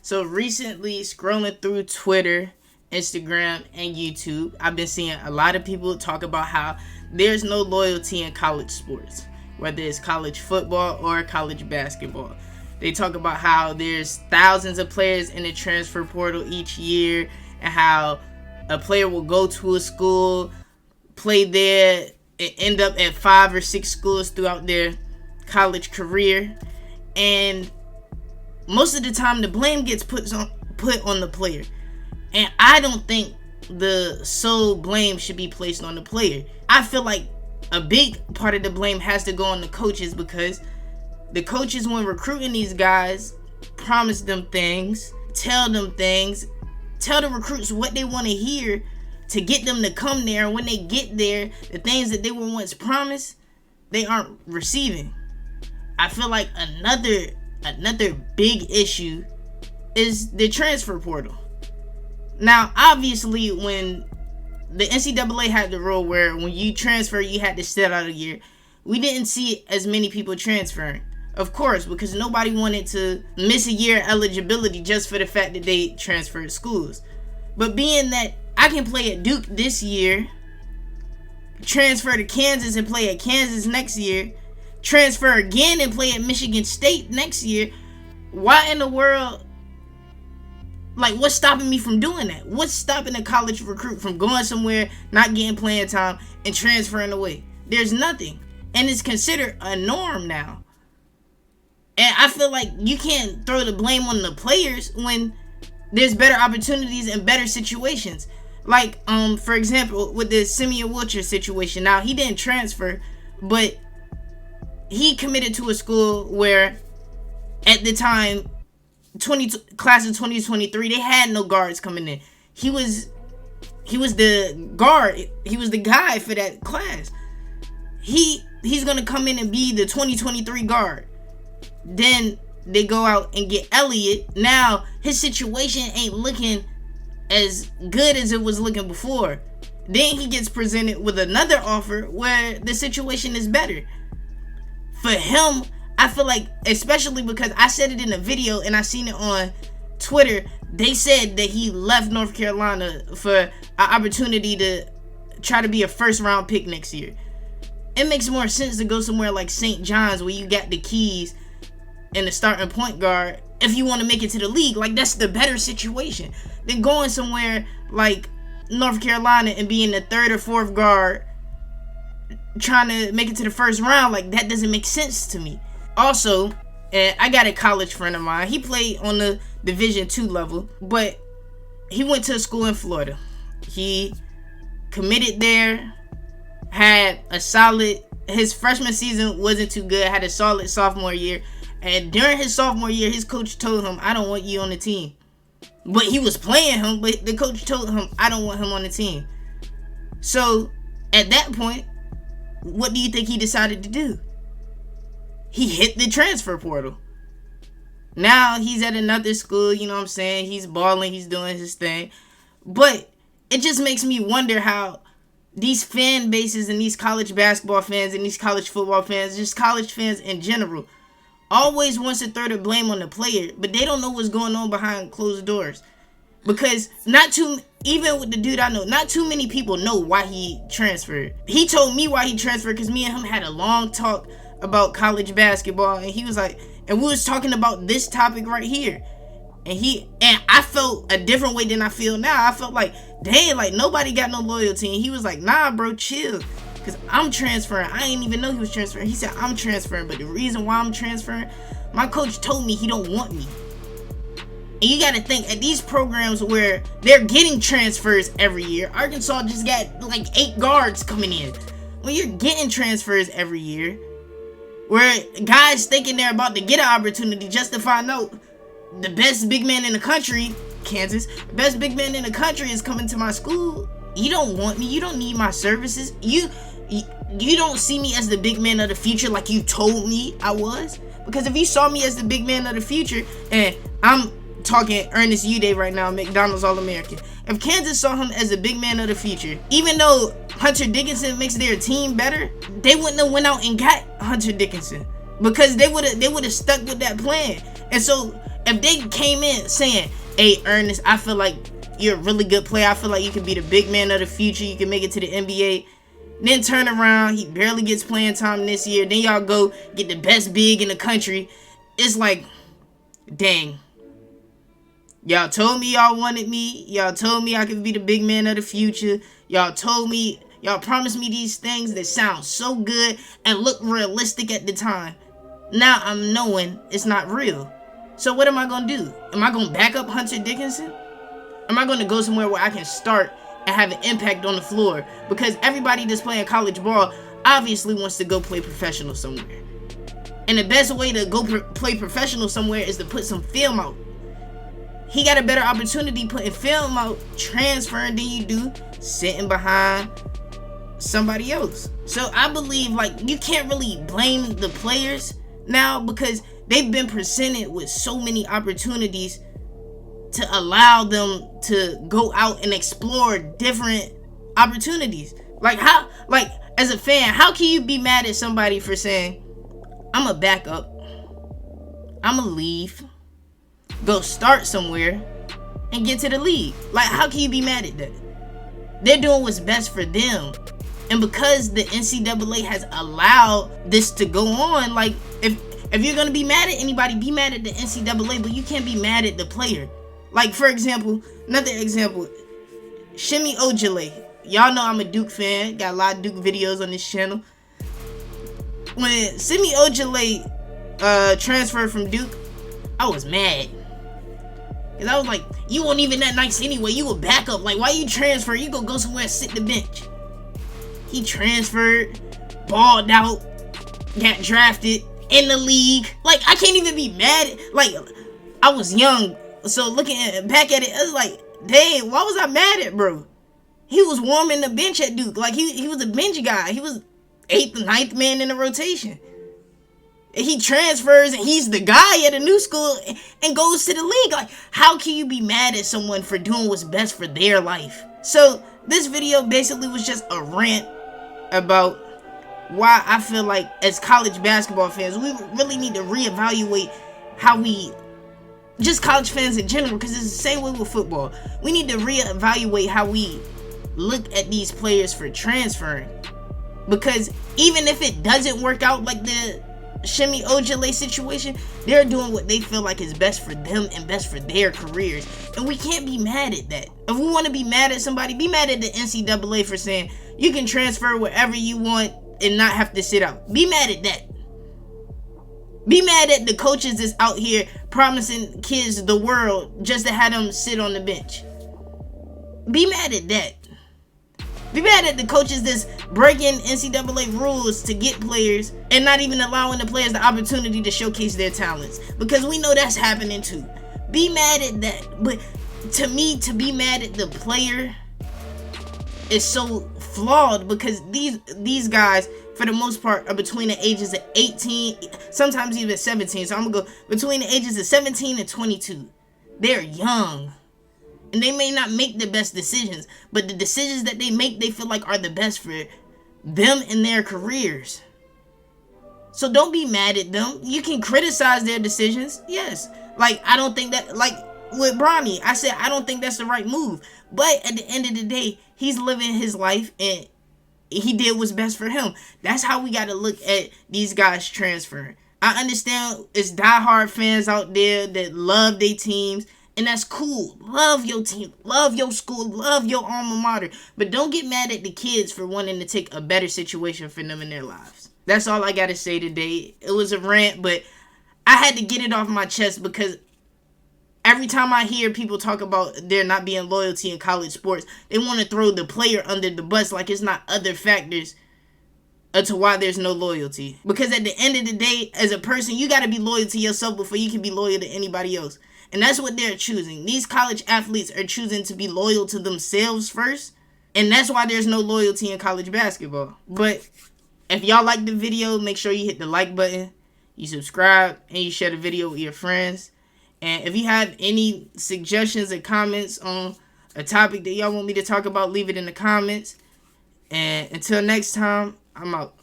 So recently, scrolling through Twitter, Instagram, and YouTube, I've been seeing a lot of people talk about how there's no loyalty in college sports, whether it's college football or college basketball. They talk about how there's thousands of players in the transfer portal each year, and how a player will go to a school, play there, and end up at 5 or 6 schools throughout their college career. And most of the time, the blame gets put on the player. And I don't think the sole blame should be placed on the player. I feel like a big part of the blame has to go on the coaches, because the coaches, when recruiting these guys, promise them things, tell them things, tell the recruits what they want to hear to get them to come there. And when they get there, the things that they were once promised, they aren't receiving. I feel like another big issue is the transfer portal. Now, obviously, when the NCAA had the rule where when you transfer, you had to sit out a year, we didn't see as many people transferring. Of course, because nobody wanted to miss a year of eligibility just for the fact that they transferred schools. But being that I can play at Duke this year, transfer to Kansas and play at Kansas next year, transfer again and play at Michigan State next year, why in the world, like, what's stopping me from doing that? What's stopping a college recruit from going somewhere, not getting playing time, and transferring away? There's nothing. And it's considered a norm now. And I feel like you can't throw the blame on the players when there's better opportunities and better situations. Like, for example, with the Simeon Wilcher situation. Now, he didn't transfer, but he committed to a school where, at the time, class of 2023, they had no guards coming in. He was the guard. He was the guy for that class. He's gonna come in and be the 2023 guard. Then they go out and get Elliott. Now his situation ain't looking as good as it was looking before. Then he gets presented with another offer where the situation is better. For him, I feel like, especially because I said it in a video and I seen it on Twitter, they said that he left North Carolina for an opportunity to try to be a first round pick next year. It makes more sense to go somewhere like St. John's, where you got the keys and the starting point guard, if you want to make it to the league. Like, that's the better situation than going somewhere like North Carolina and being the 3rd or 4th guard trying to make it to the first round. Like, that doesn't make sense to me. Also, I got a college friend of mine. He played on the Division II level, but he went to a school in Florida. He committed there, had a solid, his freshman season wasn't too good, had a solid sophomore year. And during his sophomore year, his coach told him, I don't want you on the team. But he was playing him, but the coach told him, I don't want him on the team. So, at that point, what do you think he decided to do? He hit the transfer portal. Now he's at another school, you know what I'm saying? He's balling, he's doing his thing. But it just makes me wonder how these fan bases and these college basketball fans and these college football fans, just college fans in general, always wants to throw the blame on the player, but they don't know what's going on behind closed doors. Because even with the dude I know, not too many people know why he transferred. He told me why he transferred because me and him had a long talk about college basketball, and he was like, and we was talking about this topic right here. And I felt a different way than I feel now. I felt like, dang, like nobody got no loyalty. And he was like, nah, bro, chill. Because I'm transferring. I didn't even know he was transferring. He said, I'm transferring. But the reason why I'm transferring, my coach told me he don't want me. And you got to think, at these programs where they're getting transfers every year, Arkansas just got like 8 guards coming in. When you're getting transfers every year, where guys thinking they're about to get an opportunity just to find out the best big man in the country, Kansas, the best big man in the country is coming to my school. You don't want me. You don't need my services. You don't see me as the big man of the future like you told me I was. Because if you saw me as the big man of the future, and I'm talking Ernest Uday right now, McDonald's All-American. If Kansas saw him as a big man of the future, even though Hunter Dickinson makes their team better, they wouldn't have went out and got Hunter Dickinson, because they would have stuck with that plan. And so If they came in saying, hey, Ernest, I feel like you're a really good player. I feel like you can be the big man of the future. You can make it to the NBA. Then turn around, he barely gets playing time this year. Then y'all go get the best big in the country. It's like, dang. Y'all told me y'all wanted me. Y'all told me I could be the big man of the future. Y'all promised me these things that sound so good and look realistic at the time. Now I'm knowing it's not real. So what am I going to do? Am I going to back up Hunter Dickinson? Am I going to go somewhere where I can start and have an impact on the floor? Because everybody that's playing college ball obviously wants to go play professional somewhere. And the best way to go play professional somewhere is to put some film out. He got a better opportunity putting film out, transferring, than you do sitting behind somebody else. So I believe, like, you can't really blame the players now because they've been presented with so many opportunities to allow them to go out and explore different opportunities. Like, how, like, as a fan, how can you be mad at somebody for saying, I'm a backup, I'm a leave, go start somewhere and get to the league? Like, how can you be mad at that? They're doing what's best for them. And because the NCAA has allowed this to go on, like, if you're gonna be mad at anybody, be mad at the NCAA, but you can't be mad at the player. Like, for example, another example, Shimmy Ojale. Y'all know I'm a Duke fan. Got a lot of Duke videos on this channel. When Shimmy Ojale transferred from Duke, I was mad. Because I was like, you weren't even that nice anyway. You a backup. Like, why you transfer? You go somewhere and sit the bench. He transferred, balled out, got drafted in the league. Like, I can't even be mad. Like, I was young. So looking back at it, I was like, dang, why was I mad at bro? He was warming the bench at Duke. Like, he was a bench guy. He was 8th, 9th man in the rotation. He transfers and he's the guy at a new school and goes to the league. Like, how can you be mad at someone for doing what's best for their life? So this video basically was just a rant about why I feel like as college basketball fans, we really need to reevaluate how we, just college fans in general, because it's the same way with football. We need to reevaluate how we look at these players for transferring. Because even if it doesn't work out like the Shimmy Ojale situation, they're doing what they feel like is best for them and best for their careers. And we can't be mad at that. If we want to be mad at somebody, be mad at the NCAA for saying you can transfer wherever you want and not have to sit out. Be mad at that. Be mad at the coaches that's out here promising kids the world just to have them sit on the bench. Be mad at that. Be mad at the coaches that's breaking NCAA rules to get players and not even allowing the players the opportunity to showcase their talents. Because we know that's happening too. Be mad at that. But to me, to be mad at the player is so flawed, because these guys, for the most part, are between the ages of 18, sometimes even 17. So I'm going to go between the ages of 17 and 22. They're young. And they may not make the best decisions, but the decisions that they make, they feel like are the best for them and their careers. So don't be mad at them. You can criticize their decisions, yes. Like, I don't think that, like with Bronny, I said I don't think that's the right move. But at the end of the day, he's living his life and he did what's best for him. That's how we got to look at these guys transferring. I understand it's diehard fans out there that love their teams. And that's cool. Love your team. Love your school. Love your alma mater. But don't get mad at the kids for wanting to take a better situation for them in their lives. That's all I got to say today. It was a rant, but I had to get it off my chest because every time I hear people talk about there not being loyalty in college sports, they want to throw the player under the bus like it's not other factors to why there's no loyalty. Because at the end of the day, as a person, you got to be loyal to yourself before you can be loyal to anybody else. And that's what they're choosing. These college athletes are choosing to be loyal to themselves first. And that's why there's no loyalty in college basketball. But if y'all like the video, make sure you hit the like button, you subscribe, and you share the video with your friends. And if you have any suggestions or comments on a topic that y'all want me to talk about, leave it in the comments. And until next time, I'm out.